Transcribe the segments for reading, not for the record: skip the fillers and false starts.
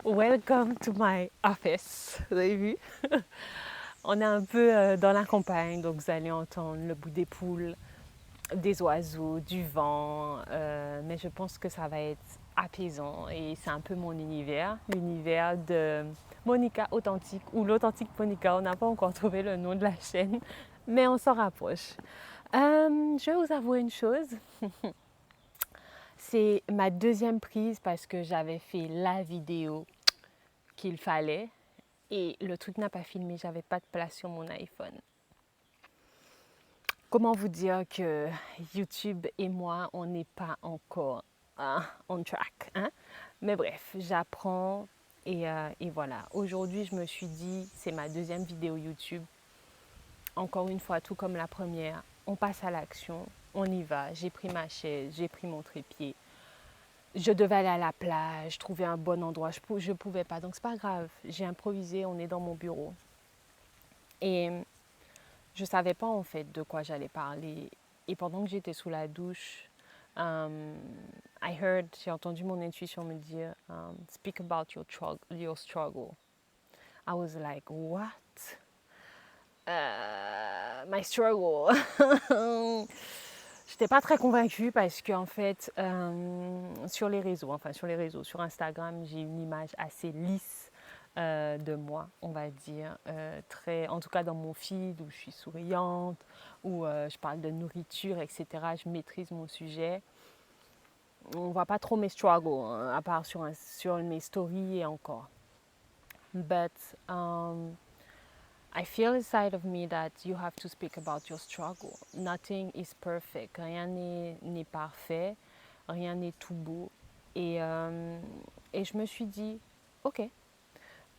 Welcome to my office. Vous avez vu? On est un peu dans la campagne, donc vous allez entendre le bout des poules, des oiseaux, du vent, mais je pense que ça va être apaisant et c'est un peu mon univers, l'univers de Monica Authentique ou l'authentique Monica. On n'a pas encore trouvé le nom de la chaîne, mais on s'en rapproche. Je vais vous avouer une chose. C'est ma deuxième prise parce que j'avais fait la vidéo qu'il fallait et le truc n'a pas filmé, j'avais pas de place sur mon iPhone. Comment vous dire que YouTube et moi, on n'est pas encore on track, hein? Mais bref, j'apprends et voilà. Aujourd'hui, je me suis dit, c'est ma deuxième vidéo YouTube. Encore une fois, tout comme la première, on passe à l'action, on y va. J'ai pris ma chaise, j'ai pris mon trépied. Je devais aller à la plage, trouver un bon endroit. Je pouvais pas, donc c'est pas grave. J'ai improvisé, on est dans mon bureau. Et je savais pas en fait de quoi j'allais parler. Et pendant que j'étais sous la douche, j'ai entendu mon intuition me dire, speak about your struggle. I was like, what? My struggle. J'étais pas très convaincue parce qu'en fait, sur les réseaux, sur Instagram, j'ai une image assez lisse de moi, on va dire, très, en tout cas dans mon feed où je suis souriante, où je parle de nourriture, etc. Je maîtrise mon sujet. On voit pas trop mes struggles, hein, à part sur mes stories et encore. But I feel inside of me that you have to speak about your struggle. Nothing is perfect. Rien n'est parfait. Rien n'est tout beau. Et je me suis dit, ok.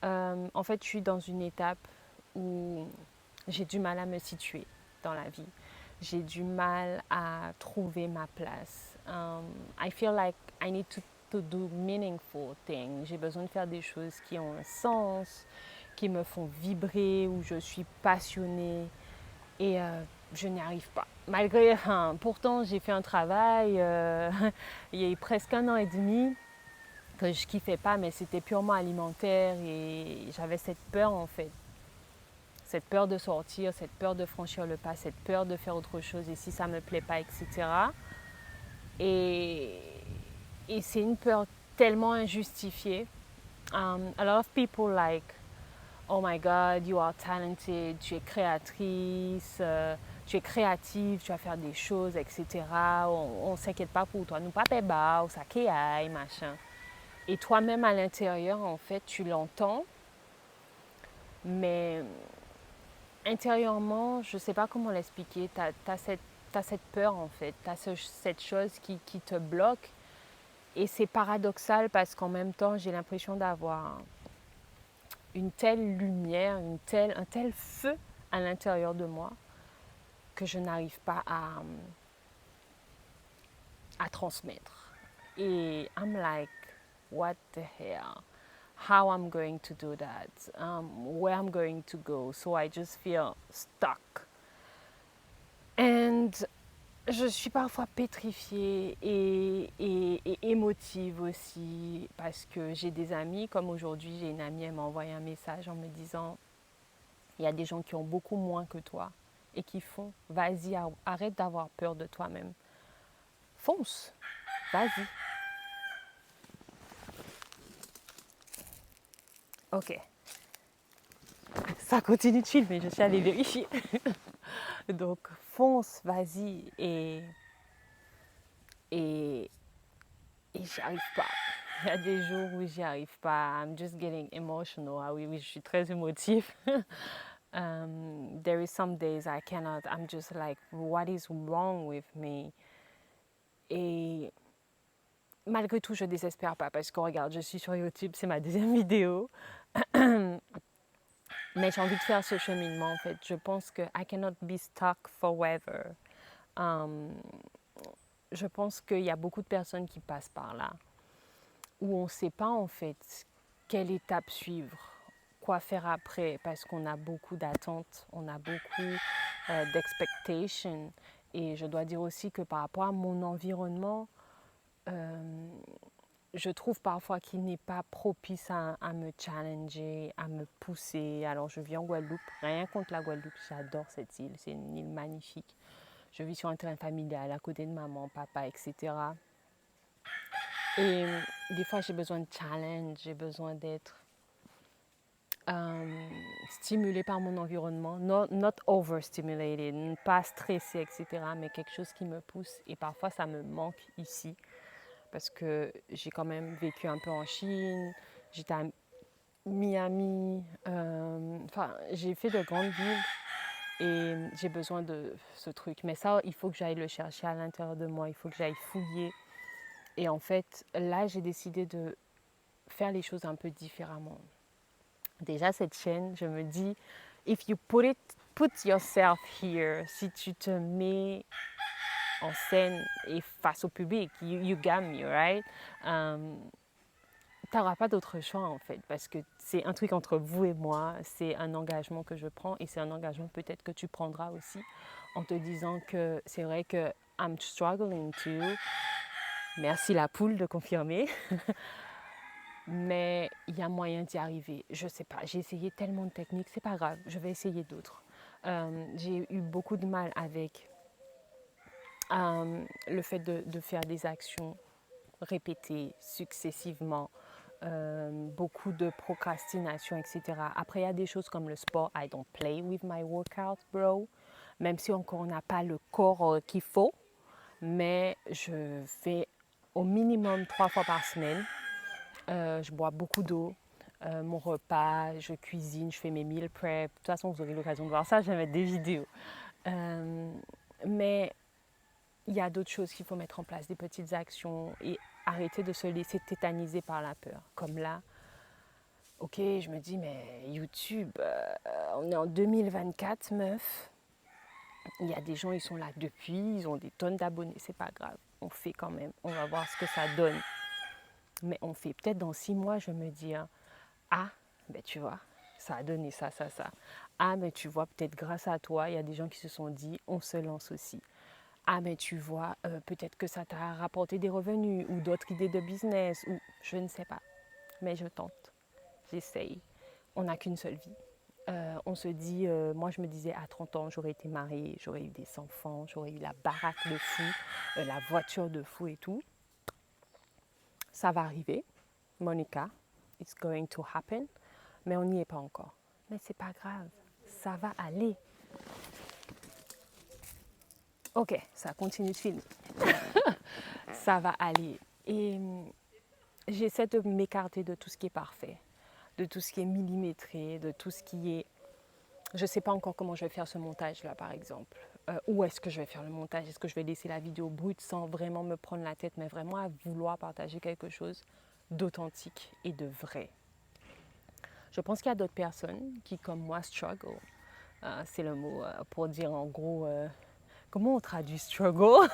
En fait, je suis dans une étape où j'ai du mal à me situer dans la vie. J'ai du mal à trouver ma place. I feel like I need to do meaningful things. J'ai besoin de faire des choses qui ont un sens, qui me font vibrer, où je suis passionnée et je n'y arrive pas. Malgré, pourtant j'ai fait un travail il y a presque 1 an et demi que je kiffais pas, mais c'était purement alimentaire et j'avais cette peur en fait. Cette peur de sortir, cette peur de franchir le pas, cette peur de faire autre chose et si ça ne me plaît pas, etc. Et, et c'est une peur tellement injustifiée. A lot of people like, oh my God, you are talented, tu es créatrice, tu es créative, tu vas faire des choses, etc. On ne s'inquiète pas pour toi, nous pas bas, ça aille, machin. Et toi-même à l'intérieur, en fait, tu l'entends, mais intérieurement, je ne sais pas comment l'expliquer, tu as cette peur en fait, tu as cette chose qui te bloque. Et c'est paradoxal parce qu'en même temps, j'ai l'impression d'avoir une telle lumière, un tel feu à l'intérieur de moi que je n'arrive pas à transmettre. Et I'm like, what the hell? How I'm going to do that? Where I'm going to go? So I just feel stuck. And je suis parfois pétrifiée et émotive aussi parce que j'ai des amis, comme aujourd'hui j'ai une amie, elle m'a envoyé un message en me disant il y a des gens qui ont beaucoup moins que toi et qui font, vas-y, arrête d'avoir peur de toi-même, fonce, vas-y. Ok, ça continue de filmer, je suis allée vérifier. Donc fonce, vas-y et j'y arrive pas. Il y a des jours où j'y arrive pas. I'm just getting emotional. Ah oui, je suis très émotive. There is some days I cannot. I'm just like, what is wrong with me? Et malgré tout, je désespère pas parce que regarde, je suis sur YouTube, c'est ma deuxième vidéo. Mais j'ai envie de faire ce cheminement en fait. Je pense que I cannot be stuck forever. Je pense qu'il y a beaucoup de personnes qui passent par là où on ne sait pas en fait quelle étape suivre, quoi faire après, parce qu'on a beaucoup d'attentes, on a beaucoup d'expectations. Et je dois dire aussi que par rapport à mon environnement, je trouve parfois qu'il n'est pas propice à me challenger, à me pousser. Alors je vis en Guadeloupe, rien contre la Guadeloupe, j'adore cette île, c'est une île magnifique. Je vis sur un terrain familial à côté de maman, papa, etc. Et des fois j'ai besoin de challenge, j'ai besoin d'être stimulée par mon environnement, not overstimulated, pas stressée, etc. Mais quelque chose qui me pousse et parfois ça me manque ici. Parce que j'ai quand même vécu un peu en Chine, j'étais à Miami, j'ai fait de grandes villes et j'ai besoin de ce truc. Mais ça, il faut que j'aille le chercher à l'intérieur de moi, il faut que j'aille fouiller. Et en fait, là, j'ai décidé de faire les choses un peu différemment. Déjà, cette chaîne, je me dis, if you put yourself here, si tu te mets en scène et face au public, you got me, right? Tu n'auras pas d'autre choix en fait, parce que c'est un truc entre vous et moi, c'est un engagement que je prends et c'est un engagement peut-être que tu prendras aussi en te disant que c'est vrai que I'm struggling too. Merci la poule de confirmer. Mais il y a moyen d'y arriver. Je sais pas, j'ai essayé tellement de techniques, c'est pas grave, je vais essayer d'autres. J'ai eu beaucoup de mal avec le fait de faire des actions répétées successivement. Beaucoup de procrastination, etc. Après, il y a des choses comme le sport. I don't play with my workout, bro. Même si encore on n'a pas le corps qu'il faut. Mais je fais au minimum 3 fois par semaine. Je bois beaucoup d'eau. Mon repas, je cuisine, je fais mes meal prep. De toute façon, vous aurez l'occasion de voir ça. Je vais mettre des vidéos. Mais il y a d'autres choses qu'il faut mettre en place, des petites actions et arrêter de se laisser tétaniser par la peur. Comme là, ok, je me dis, mais YouTube, on est en 2024, meuf. Il y a des gens, ils sont là depuis, ils ont des tonnes d'abonnés, c'est pas grave. On fait quand même, on va voir ce que ça donne. Mais on fait peut-être dans 6 mois, je me dis, ah, ben tu vois, ça a donné ça, ça, ça. Ah, mais tu vois, peut-être grâce à toi, il y a des gens qui se sont dit, on se lance aussi. Ah, mais tu vois, peut-être que ça t'a rapporté des revenus ou d'autres idées de business, ou je ne sais pas. Mais je tente, j'essaye. On n'a qu'une seule vie. On se dit, moi je me disais à 30 ans, j'aurais été mariée, j'aurais eu des enfants, j'aurais eu la baraque de fou, la voiture de fou et tout. Ça va arriver, Monica, it's going to happen, mais on n'y est pas encore. Mais c'est pas grave, ça va aller. Ok, ça continue de filmer. Ça va aller. Et j'essaie de m'écarter de tout ce qui est parfait, de tout ce qui est millimétré, de tout ce qui est... Je ne sais pas encore comment je vais faire ce montage-là, par exemple. Où est-ce que je vais faire le montage? Est-ce que je vais laisser la vidéo brute sans vraiment me prendre la tête, mais vraiment à vouloir partager quelque chose d'authentique et de vrai? Je pense qu'il y a d'autres personnes qui, comme moi, struggle. C'est le mot pour dire en gros... comment on traduit struggle?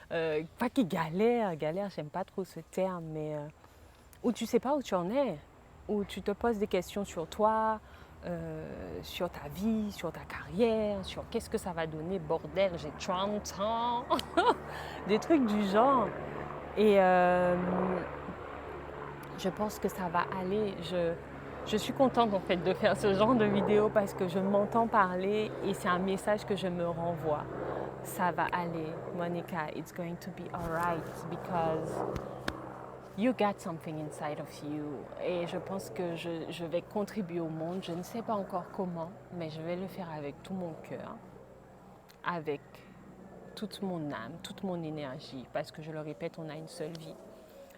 Pas qu'ils galèrent, j'aime pas trop ce terme, mais où tu sais pas où tu en es, où tu te poses des questions sur toi, sur ta vie, sur ta carrière, sur qu'est-ce que ça va donner, bordel, j'ai 30 ans, des trucs du genre. Et je pense que ça va aller. Je suis contente en fait de faire ce genre de vidéo parce que je m'entends parler et c'est un message que je me renvoie. Ça va aller, Monica, it's going to be alright because you got something inside of you. Et je pense que je vais contribuer au monde. Je ne sais pas encore comment, mais je vais le faire avec tout mon cœur, avec toute mon âme, toute mon énergie, parce que je le répète, on a une seule vie.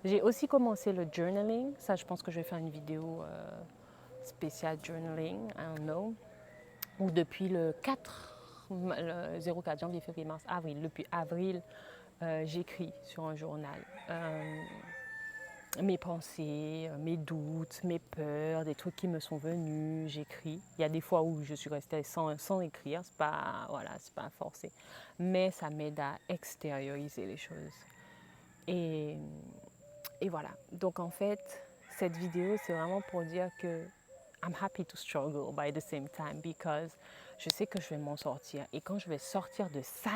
J'ai aussi commencé le journaling. Ça, je pense que je vais faire une vidéo spéciale journaling, I don't know. Donc, depuis le 04 janvier, février, mars, avril, depuis avril, j'écris sur un journal. Mes pensées, mes doutes, mes peurs, des trucs qui me sont venus, j'écris. Il y a des fois où je suis restée sans écrire, c'est pas, voilà, c'est pas forcé. Mais ça m'aide à extérioriser les choses. Et voilà. Donc en fait, cette vidéo, c'est vraiment pour dire que I'm happy to struggle by the same time because je sais que je vais m'en sortir. Et quand je vais sortir de ça,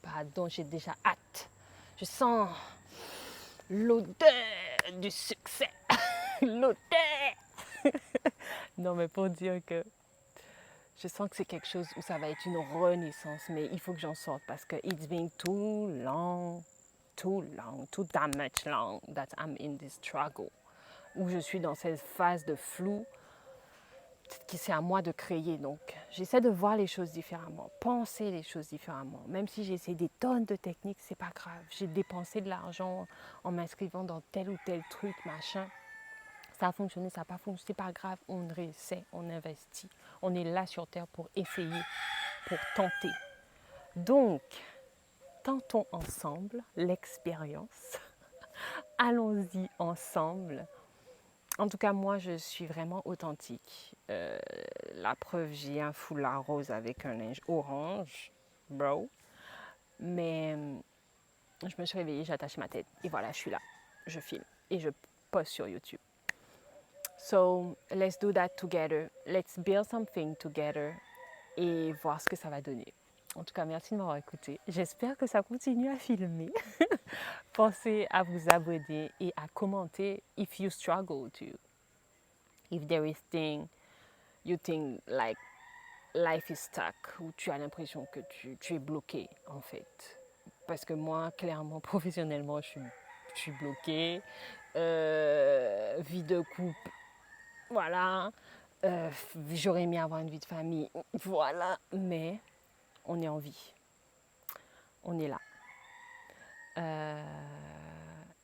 pardon, j'ai déjà hâte. Je sens l'odeur du succès. L'odeur. Non, mais pour dire que je sens que c'est quelque chose où ça va être une renaissance, mais il faut que j'en sorte parce que it's been too damn much long that I'm in this struggle, où je suis dans cette phase de flou qui c'est à moi de créer. Donc, j'essaie de voir les choses différemment, penser les choses différemment. Même si j'essaie des tonnes de techniques, c'est pas grave. J'ai dépensé de l'argent en m'inscrivant dans tel ou tel truc, machin. Ça a fonctionné, ça n'a pas fonctionné, c'est pas grave. On réessaie, on investit. On est là sur Terre pour essayer, pour tenter. Donc, tentons ensemble l'expérience. Allons-y ensemble. En tout cas, moi, je suis vraiment authentique. La preuve, j'ai un foulard rose avec un linge orange, bro. Mais je me suis réveillée, j'ai attaché ma tête. Et voilà, je suis là. Je filme. Et je poste sur YouTube. So, let's do that together. Let's build something together. Et voir ce que ça va donner. En tout cas, merci de m'avoir écouté. J'espère que ça continue à filmer. Pensez à vous abonner et à commenter if you struggle too. If there is thing you think like life is stuck, ou tu as l'impression que tu es bloqué en fait. Parce que moi, clairement, professionnellement, je suis bloquée. Vie de couple, voilà. J'aurais aimé avoir une vie de famille, voilà. Mais on est en vie. On est là.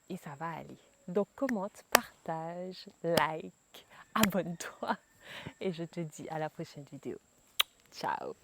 Et ça va aller. Donc commente, partage, like, abonne-toi. Et je te dis à la prochaine vidéo. Ciao.